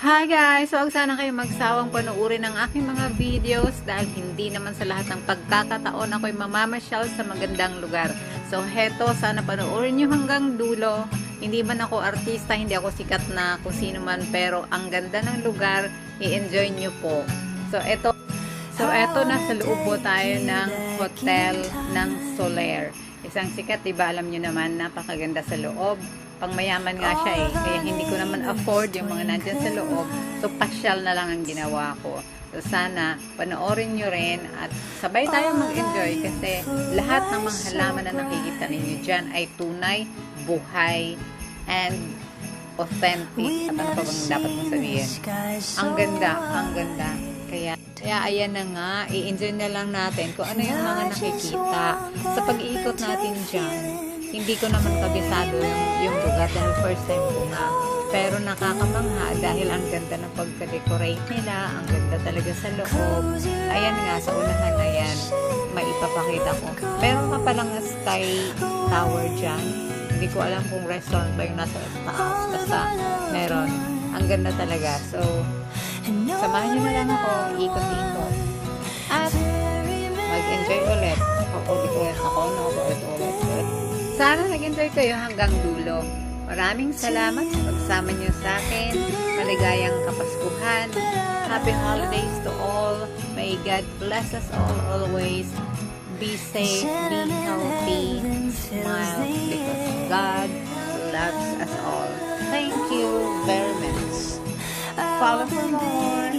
Hi guys! Huwag sana kayo magsawang panuorin ng aking mga videos dahil hindi naman sa lahat ng pagkakataon ako'y mamamasyal sa magandang lugar. So heto, sana panuorin nyo hanggang dulo. Hindi man ako artista, hindi ako sikat na kung sino man, pero ang ganda ng lugar, i-enjoy nyo po. So eto nasa loob po tayo ng hotel ng Solaire. Isang sikat, diba? Alam nyo naman, napakaganda sa loob. Pangmayaman nga siya eh. Kaya hindi ko naman afford yung mga nandyan sa loob. So, pasyal na lang ang ginawa ko. So, sana panoorin nyo rin at sabay tayo mag-enjoy kasi lahat ng mga halaman na nakikita ninyo dyan ay tunay, buhay, and authentic. At ano pa bang dapat mong sabihin? Ang ganda, ang ganda. Kaya ayan na nga, i-enjoy na lang natin kung ano yung mga nakikita sa pag-iikot natin dyan. Hindi ko naman kabisado yung lugar dahil first time ko nga. Pero nakakamangha dahil ang ganda ng pagka-decorate nila, ang ganda talaga sa loob. Ayan nga, sa unahan na yan, maipapakita ko. Meron ka palang sky tower dyan. Hindi ko alam kung restaurant ba yung nasa taas. Basta meron. Ang ganda talaga. So, samahan nyo na lang ako, ikot-ikot. At mag-enjoy ulit. Ulit ako, ulit. Sana nag-enjoy kayo hanggang dulo. Maraming salamat sa pagsama nyo sa akin. Maligayang Kapaskuhan. Happy holidays to all. May God bless us all always. Be safe, be healthy, smile because God loves us all. Thank you very much. Follow for more.